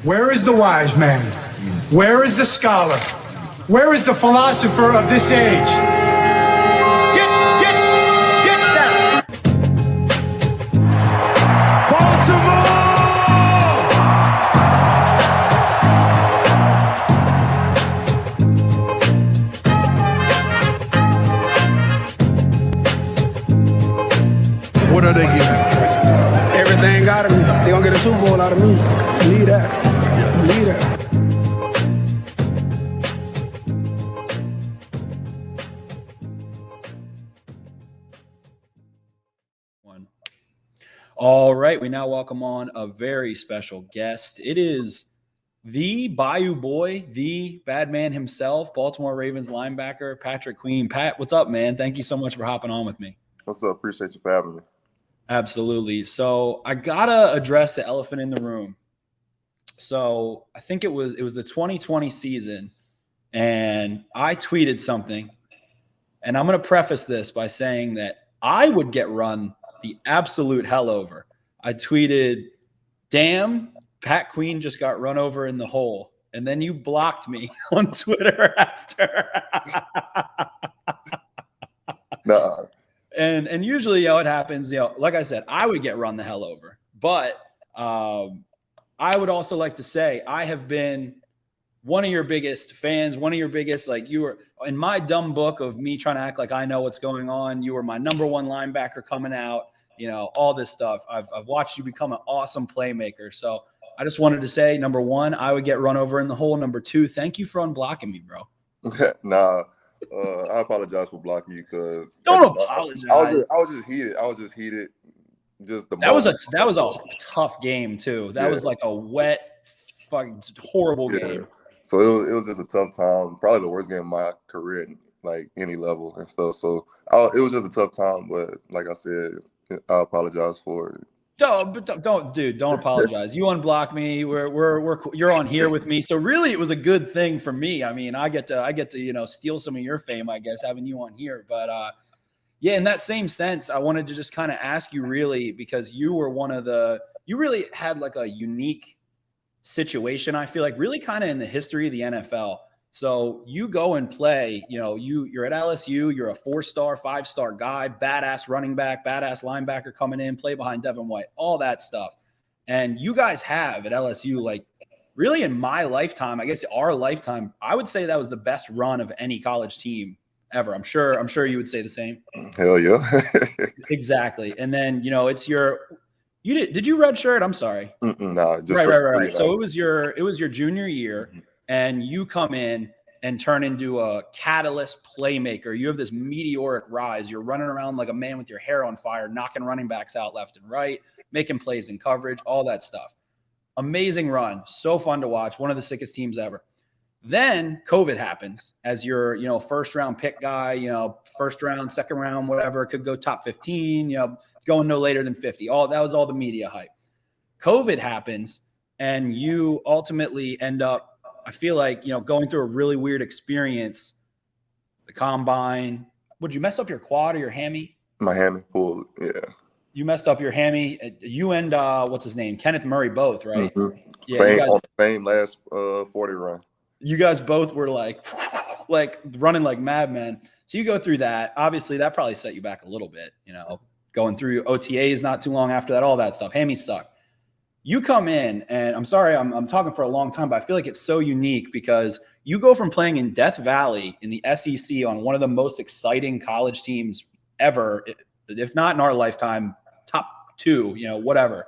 Where is the wise man? Where is the scholar? Where is the philosopher of this age? Get down! Baltimore! What are they giving? Everything out of me. They gonna get a Super Bowl out of me. Believe that. Believe that. All right, we now welcome on a very special guest. It is the Bayou Boy, the bad man himself, Baltimore Ravens linebacker, Patrick Queen. Pat, what's up, man? Thank you so much for hopping on with me. What's up? Appreciate you for having me. Absolutely. So I gotta address the elephant in the room. So I think it was the 2020 season, and I tweeted something, and I'm gonna preface this by saying that I would get run the absolute hell over. I tweeted, "Damn, Pat Queen just got run over in the hole," and then you blocked me on Twitter after. Nah. And usually, it happens. Like I said, I would get run the hell over. But I would also like to say I have been one of your biggest fans, one of your biggest, you were in my dumb book of me trying to act like I know what's going on. You were my number one linebacker coming out, all this stuff. I've watched you become an awesome playmaker. So I just wanted to say, number one, I would get run over in the hole. Number two, thank you for unblocking me, bro. Nah. I apologize for blocking you because don't apologize. I was just heated. Just the that was a tough game too. That was like a wet, fucking horrible game. So it was just a tough time. Probably the worst game of my career, like any level and stuff. So it was just a tough time. But like I said, I apologize for it. Don't apologize. You unblock me. You're on here with me. So really, it was a good thing for me. I mean, I get to steal some of your fame, I guess, having you on here. But yeah, in that same sense, I wanted to just kind of ask you really, because you were you really had like a unique situation. I feel like really kind of in the history of the NFL. So you go and play, you're at LSU, you're a 4-star, 5-star guy, badass running back, badass linebacker coming in, play behind Devin White, all that stuff. And you guys have at LSU, really in my lifetime, I guess our lifetime, I would say that was the best run of any college team ever. I'm sure you would say the same. Hell yeah. Exactly. And then, it's did you redshirt? I'm sorry. Nah, just right. So it was your junior year. Mm-hmm. And you come in and turn into a catalyst playmaker. You have this meteoric rise. You're running around like a man with your hair on fire, knocking running backs out left and right, making plays in coverage, all that stuff. Amazing run. So fun to watch. One of the sickest teams ever. Then COVID happens as your, first round pick guy, first round, second round, whatever, could go top 15, going no later than 50. That was all the media hype. COVID happens and you ultimately end up, I feel like, going through a really weird experience, the combine. Would you mess up your quad or your hammy? My hammy pulled, yeah. You messed up your hammy. You and what's his name? Kenneth Murray both, right? Mm-hmm. Yeah, same last 40 run. You guys both were like running like madmen. So you go through that. Obviously, that probably set you back a little bit, going through OTAs not too long after that, all that stuff. Hammies suck. You come in, and I'm sorry, I'm talking for a long time, but I feel like it's so unique because you go from playing in Death Valley in the SEC on one of the most exciting college teams ever, if not in our lifetime, top 2, whatever.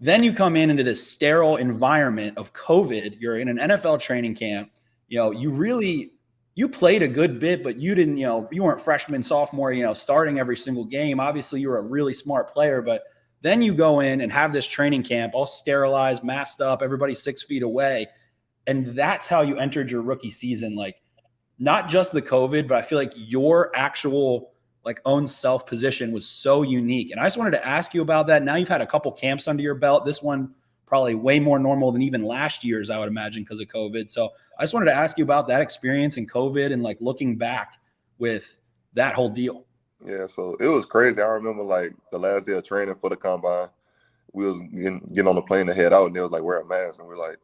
Then you come into this sterile environment of COVID. You're in an NFL training camp. You played a good bit, but you didn't, you weren't freshman, sophomore, starting every single game. Obviously, you were a really smart player, but then you go in and have this training camp all sterilized, masked up, everybody's 6 feet away. And that's how you entered your rookie season. Not just the COVID, but I feel like your actual own self position was so unique. And I just wanted to ask you about that. Now you've had a couple camps under your belt. This one probably way more normal than even last year's, I would imagine, because of COVID. So I just wanted to ask you about that experience in COVID and looking back with that whole deal. Yeah, so it was crazy. I remember the last day of training for the combine, we was getting on the plane to head out, and they was like, wear a mask. And we're like,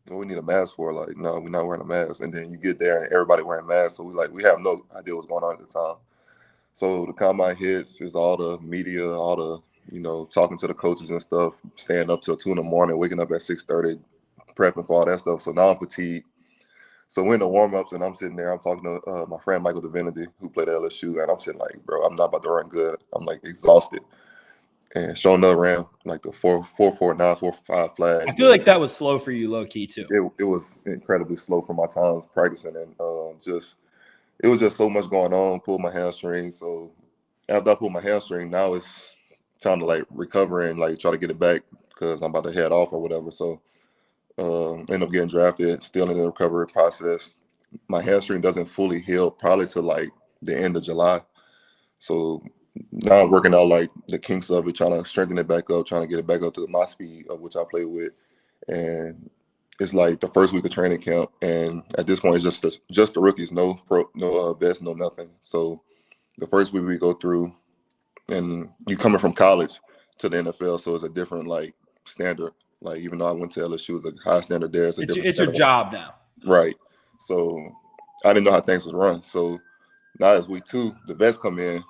what we need a mask for? Like, no, we're not wearing a mask. And then you get there and everybody wearing masks. So we have no idea what's going on at the time. So the combine hits is all the media, all the, talking to the coaches and stuff, staying up till 2 a.m, waking up at 6:30, prepping for all that stuff. So now I'm fatigued. So we're in the warm-ups, and I'm sitting there. I'm talking to my friend Michael Divinity, who played at LSU, and I'm sitting like, bro, I'm not about to run good. I'm like exhausted. And sure enough, ran like the 4.49, 4.5 flag. I feel like that was slow for you, low key too. It was incredibly slow for my times practicing, and it was just so much going on. Pulled my hamstring. So after I pulled my hamstring, now it's time to like recover and like try to get it back because I'm about to head off or whatever. So end up getting drafted, still in the recovery process. My hamstring doesn't fully heal probably to like the end of July. So now I'm working out like the kinks of it, trying to strengthen it back up, trying to get it back up to my speed of which I play with. And it's like the first week of training camp, and at this point, it's just the rookies, no vets, no nothing. So the first week we go through, and you coming from college to the NFL, so it's a different like standard. Like even though I went to LSU, it's a high standard there. It's your job now, right? So I didn't know how things was run. So now it's week 2, the vets come in.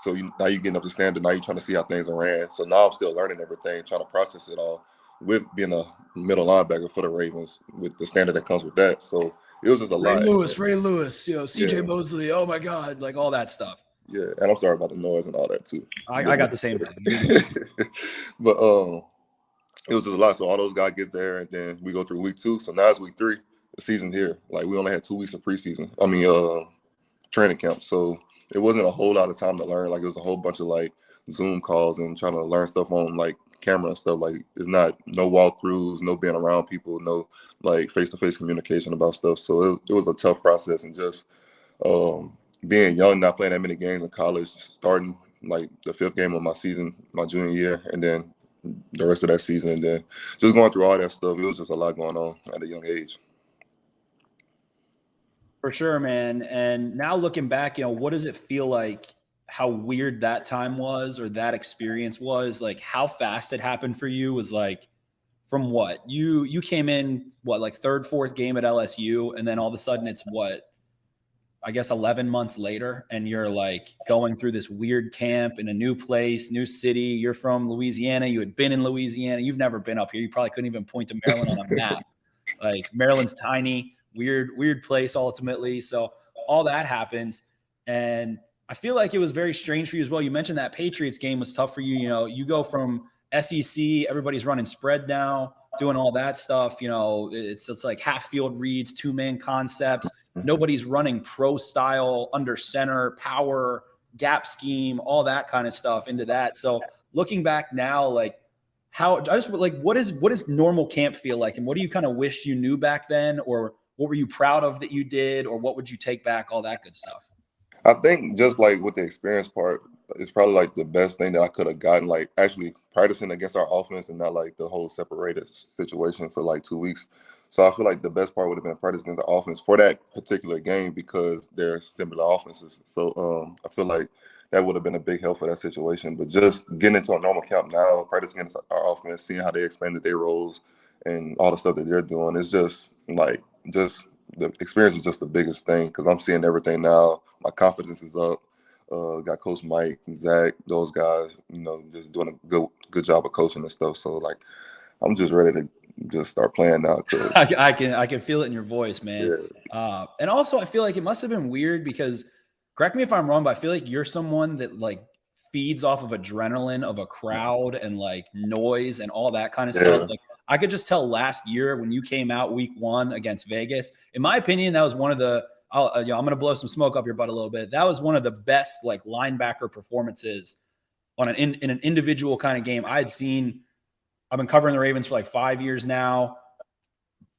So now you're getting up to standard. Now you're trying to see how things are ran. So now I'm still learning everything, trying to process it all with being a middle linebacker for the Ravens with the standard that comes with that. So it was just a lot. Ray Lewis, CJ Mosley. Oh my God, like all that stuff. Yeah, and I'm sorry about the noise and all that too. I got the same thing. But it was just a lot. So all those guys get there, and then we go through week 2. So now it's week 3. The season here. Like we only had 2 weeks of preseason. Training camp. So it wasn't a whole lot of time to learn. Like it was a whole bunch of like Zoom calls and trying to learn stuff on like camera and stuff. Like it's not no walkthroughs, no being around people, no like face-to-face communication about stuff. So it was a tough process, and just being young, not playing that many games in college, starting like the 5th game of my season, my junior year, and then the rest of that season, and then just going through all that stuff. It was just a lot going on at a young age. For sure, man. And now looking back, what does it feel like, how weird that time was or that experience was? Like how fast it happened for you was like from what? You came in, like 3rd, 4th game at LSU, and then all of a sudden it's I guess 11 months later, and you're like going through this weird camp in a new place, new city. You're from Louisiana. You had been in Louisiana. You've never been up here. You probably couldn't even point to Maryland on a map. Like Maryland's tiny. Weird place ultimately. So all that happens. And I feel like it was very strange for you as well. You mentioned that Patriots game was tough for you. You go from SEC, everybody's running spread now, doing all that stuff. It's like half field reads, 2-man concepts. Nobody's running pro style under center, power, gap scheme, all that kind of stuff into that. So looking back now, like what does normal camp feel like? And what do you kind of wish you knew back then, or what were you proud of that you did, or what would you take back? All that good stuff. I think just like with the experience part, it's probably like the best thing that I could have gotten, like actually practicing against our offense and not like the whole separated situation for like 2 weeks. So I feel like the best part would have been practice against the offense for that particular game because they're similar offenses. So I feel like that would have been a big help for that situation. But just getting into a normal camp now, practicing against our offense, seeing how they expanded their roles and all the stuff that they're doing, it's just like the experience is just the biggest thing because I'm seeing everything now. My confidence is up. Got Coach Mike and Zach, those guys, just doing a good job of coaching and stuff. So like, I'm just ready to just start playing now. I can feel it in your voice, man. Yeah. And also, I feel like it must have been weird because, correct me if I'm wrong, but I feel like you're someone that like feeds off of adrenaline of a crowd and like noise and all that kind of stuff. Like I could just tell last year when you came out week 1 against Vegas, in my opinion, that was one of the, I'm going to blow some smoke up your butt a little bit. That was one of the best like linebacker performances on in an individual kind of game I'd seen. I've been covering the Ravens for like 5 years now,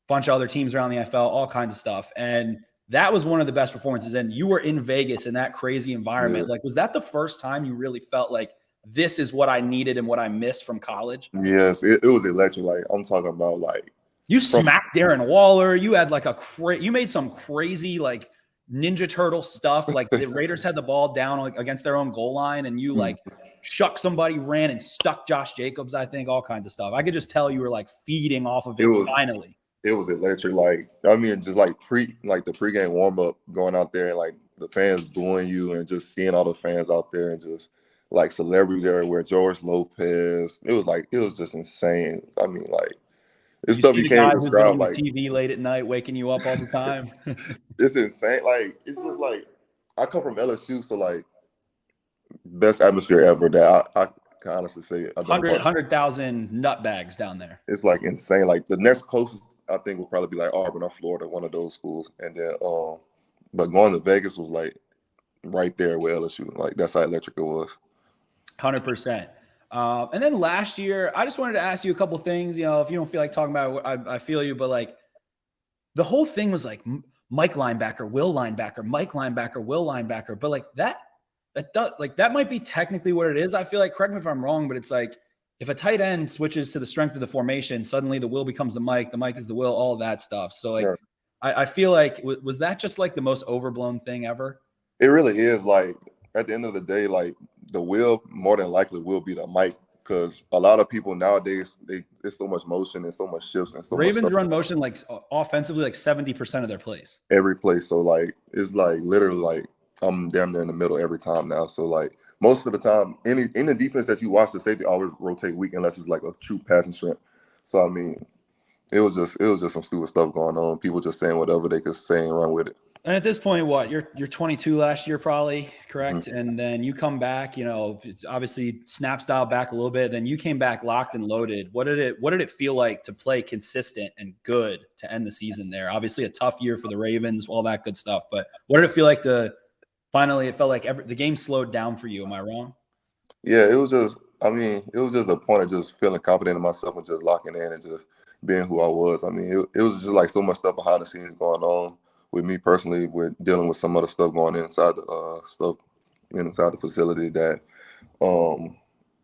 bunch of other teams around the NFL, all kinds of stuff. And that was one of the best performances. And you were in Vegas in that crazy environment. Like, was that the first time you really felt like this is what I needed and what I missed from college? Yes, it was electric. Like I'm talking about like you smacked Darren Waller. You had like you made some crazy like Ninja Turtle stuff. Like the Raiders had the ball down like, against their own goal line, and you like shucked somebody, ran and stuck Josh Jacobs, I think, all kinds of stuff. I could just tell you were like feeding off of it finally. It was electric. Like, I mean, just like the pregame warm up, going out there and like the fans booing you and just seeing all the fans out there and just like celebrities everywhere. George Lopez. It was just insane. I mean, like, it's stuff you can't even describe. Like TV late at night, waking you up all the time. It's insane. Like, it's just like, I come from LSU, so like best atmosphere ever that I can honestly say. 100,000 nutbags down there. It's like insane. Like the next closest I think would probably be like Auburn or Florida, one of those schools. And then but going to Vegas was like right there with LSU. Like that's how electric it was. 100%. And then last year, I just wanted to ask you a couple things. You know, if you don't feel like talking about it, I feel you, but like the whole thing was like Mike linebacker, Will linebacker, Mike linebacker, Will linebacker. But like that might be technically what it is. I feel like, correct me if I'm wrong, but it's like if a tight end switches to the strength of the formation, suddenly the Will becomes the Mike is the Will, all of that stuff. So like, sure. I feel like, was that just like the most overblown thing ever? It really is. Like at the end of the day, like the Will more than likely will be the Mike, because a lot of people nowadays, there's so much motion and so much shifts and so Ravens much run motion like offensively like 70% of their plays. Every play. So like it's like literally like I'm damn near in the middle every time now. So like most of the time, any defense that you watch, the safety always rotate weak unless it's like a true passing strength. So I mean, it was just some stupid stuff going on. People just saying whatever they could say and run with it. And at this point, what, you're 22 last year, probably, correct? Mm-hmm. And then you come back, you know, it's obviously snaps dialed back a little bit. Then you came back locked and loaded. What did it feel like to play consistent and good to end the season there? Obviously a tough year for the Ravens, all that good stuff. But what did it feel like to finally, it felt like the game slowed down for you. Am I wrong? Yeah, it was just a point of just feeling confident in myself and just locking in and just being who I was. I mean, it was just like so much stuff behind the scenes going on with me personally, with dealing with some other stuff going inside the facility that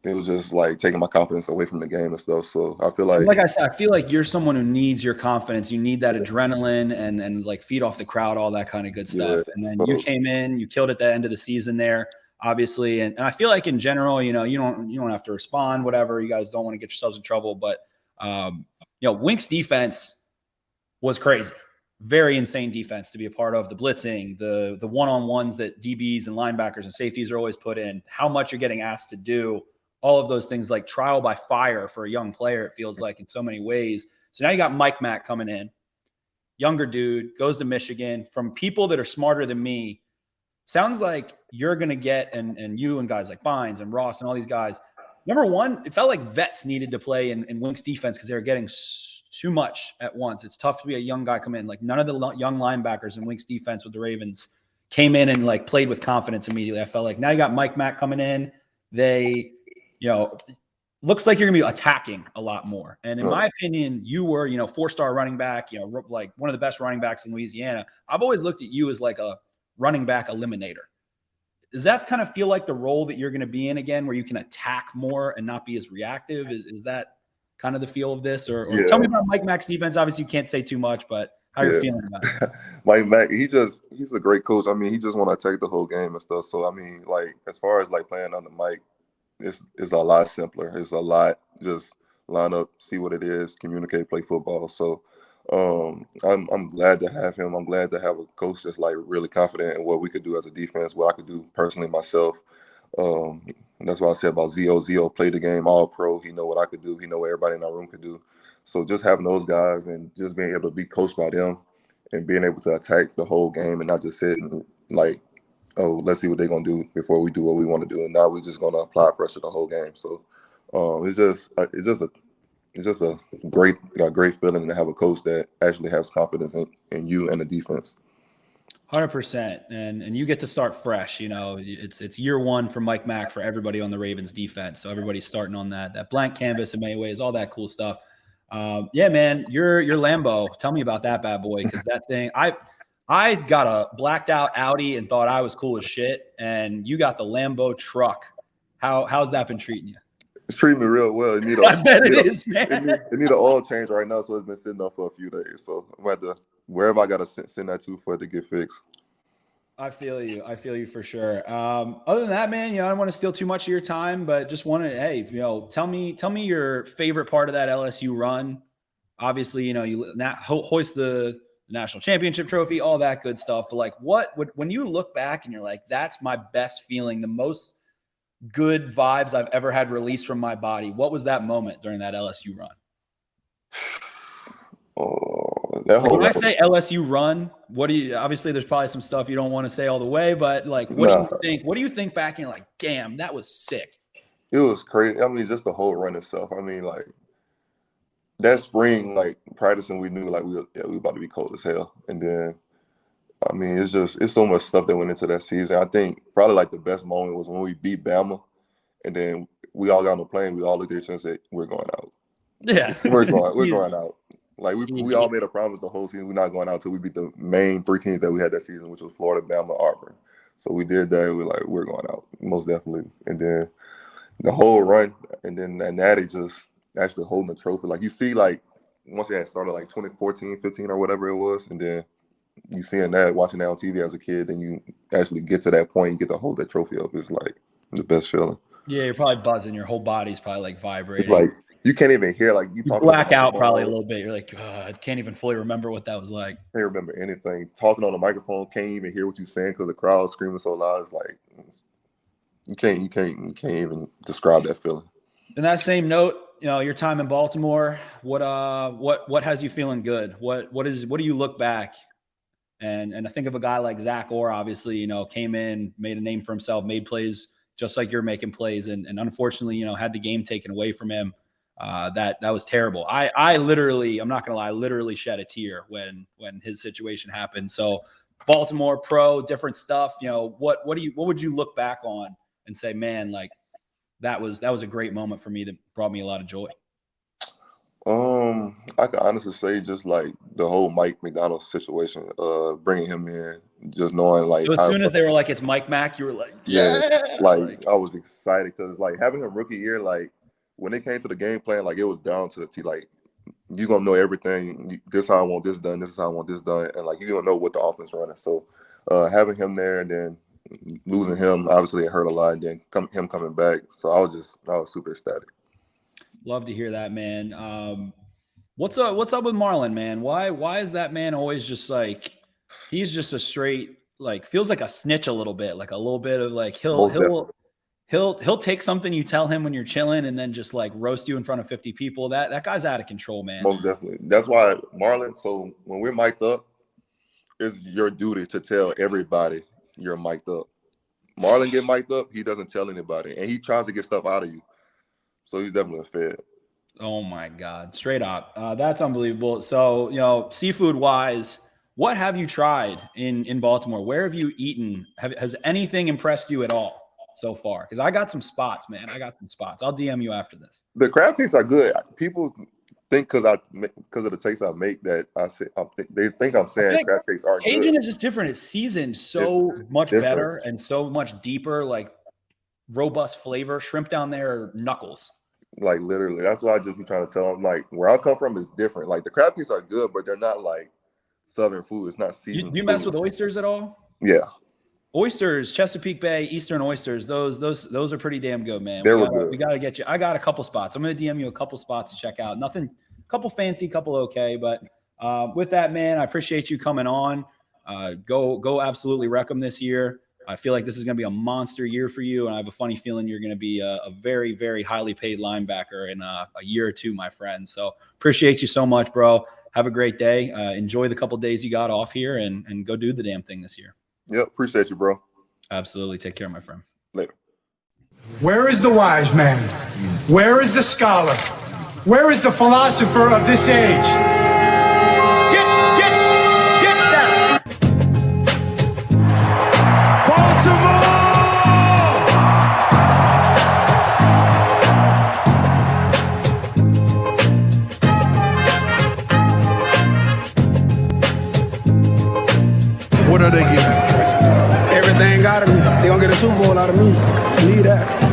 it was just like taking my confidence away from the game and stuff. So I feel like I said, I feel like you're someone who needs your confidence. You need that adrenaline and like feed off the crowd, all that kind of good stuff. Yeah, and then you came in, you killed at the end of the season there, obviously. And I feel like in general, you know, you don't have to respond, whatever. You guys don't want to get yourselves in trouble, but you know, Wink's defense was crazy. Very insane defense to be a part of. The blitzing, the one-on-ones that DBs and linebackers and safeties are always put in, how much you're getting asked to do, all of those things, like trial by fire for a young player, it feels like in so many ways. So now you got Mike Mac coming in, younger dude, goes to Michigan. From people that are smarter than me, sounds like you're going to get, and you and guys like Bynes and Ross and all these guys, number one, it felt like vets needed to play in Wink's defense because they were getting too much at once. It's tough to be a young guy come in. Like none of the young linebackers in Wink's defense with the Ravens came in and like played with confidence immediately. I felt like now you got Mike Mac coming in. They, you know, looks like you're gonna be attacking a lot more. And in my opinion, you were, you know, 4-star running back, you know, like one of the best running backs in Louisiana. I've always looked at you as like a running back eliminator. Does that kind of feel like the role that you're going to be in again, where you can attack more and not be as reactive? Is that kind of the feel of this? Or tell me about Mike Mac's defense. Obviously, you can't say too much, but how are you feeling about it? Mike Mac, he's a great coach. I mean, he just want to attack the whole game and stuff. So, I mean, like, as far as, like, playing under Mike, it's a lot simpler. It's a lot just line up, see what it is, communicate, play football. So, I'm glad to have him. I'm glad to have a coach that's, like, really confident in what we could do as a defense, what I could do personally myself. That's what I said about Zio. Zio played the game all pro. He know what I could do. He know what everybody in our room could do. So just having those guys and just being able to be coached by them and being able to attack the whole game and not just sit and like, oh, let's see what they're going to do before we do what we want to do. And now we're just going to apply pressure the whole game. So it's just a great feeling to have a coach that actually has confidence in you and the defense. 100%. And you get to start fresh. You know, it's year one for Mike Mac for everybody on the Ravens defense. So everybody's starting on that blank canvas in many ways, all that cool stuff. Yeah, man, your Lambo. Tell me about that bad boy. Cause that thing, I got a blacked out Audi and thought I was cool as shit. And you got the Lambo truck. How's that been treating you? It's treating me real well. I bet it is, man. It need an oil change right now. So it's been sitting up for a few days. So I'm going to wherever I got to send that to for it to get fixed. I feel you. I feel you for sure. Other than that, man, I don't want to steal too much of your time, but just wanted, hey, tell me your favorite part of that LSU run. Obviously, you hoist the national championship trophy, all that good stuff. But like, when you look back and you're like, that's my best feeling, the most good vibes I've ever had released from my body. What was that moment during that LSU run? When I say LSU run, obviously there's probably some stuff you don't want to say all the way, but like, what do you think? What do you think back and you're like, damn, that was sick? It was crazy. I mean, just the whole run itself. I mean, like that spring, like practicing, we knew like we about to be cold as hell. And then, I mean, it's so much stuff that went into that season. I think probably like the best moment was when we beat Bama, and then we all got on the plane. We all looked at each other and said, "We're going out." Yeah, we're going out. Like we all made a promise the whole season. We're not going out until we beat the main 3 teams that we had that season, which was Florida, Bama, Auburn. So we did that. We're going out, most definitely. And then the whole run, and then that Natty just actually holding the trophy. Like you see, like once it had started, like 2014, 15 or whatever it was, and then you seeing that, watching that on TV as a kid, and you actually get to that point, you get to hold that trophy up. It's like the best feeling. Yeah, you're probably buzzing. Your whole body's probably like vibrating. It's like you can't even hear, like you talking. Black out probably a little bit. You're like, I can't even fully remember what that was like. Can't remember anything. Talking on the microphone, can't even hear what you're saying because the crowd's screaming so loud. It's like you can't even describe that feeling. In that same note, your time in Baltimore, what has you feeling good? What do you look back and I think of a guy like Zach Orr, obviously, came in, made a name for himself, made plays just like you're making plays, and unfortunately, had the game taken away from him. That was terrible. I literally, I'm not gonna lie, I literally shed a tear when his situation happened. So Baltimore pro, different stuff. What would you look back on and say, man, like that was a great moment for me that brought me a lot of joy? I can honestly say just like the whole Mike Macdonald situation, bringing him in, just knowing like. So as soon as they were like, it's Mike Mac, you were like, yeah. Like I was excited because like having him rookie year, like when it came to the game plan, like it was down to the T. Like you gonna know everything. This is how I want this done. This is how I want this done, and like you don't know what the offense running. So having him there and then losing him, obviously it hurt a lot. And then him coming back, so I was super ecstatic. Love to hear that, man. What's up with Marlon, man? Why is that man always just like, he's just a straight, like, feels like a snitch a little bit, like a little bit of like, he'll take something you tell him when you're chilling and then just like roast you in front of 50 people. That guy's out of control, man. Most definitely. That's why Marlon, so when we're mic'd up, it's your duty to tell everybody you're mic'd up. Marlon get mic'd up, he doesn't tell anybody, and he tries to get stuff out of you. So he's definitely a fed. Oh my God, straight up. That's unbelievable. So, seafood wise, what have you tried in Baltimore? Where have you eaten? Has anything impressed you at all so far? Because I got some spots, man. I'll DM you after this. The crab cakes are good. People think because of the taste I make that they think I'm saying crab cakes aren't good. Cajun is just different. It's seasoned so much better and so much deeper, like robust flavor. Shrimp down there are knuckles. Like literally, that's what I just be trying to tell them. Like where I come from is different. Like the crab cakes are good, but they're not like Southern food. It's not seasoned. You mess with oysters at all? Yeah. Oysters, Chesapeake Bay, Eastern oysters. Those are pretty damn good, man. Good. We gotta get you. I got a couple spots. I'm gonna DM you a couple spots to check out. Nothing, couple fancy, couple okay. But with that, man, I appreciate you coming on. Go absolutely wreck them this year. I feel like this is going to be a monster year for you, and I have a funny feeling you're going to be a very, very highly paid linebacker in a year or two, my friend. So appreciate you so much, bro. Have a great day. Enjoy the couple days you got off here, and go do the damn thing this year. Yep, appreciate you, bro. Absolutely. Take care, my friend. Later. Where is the wise man? Where is the scholar? Where is the philosopher of this age? What are they getting? Everything out of me. They gonna get a Super Bowl out of me. Believe that.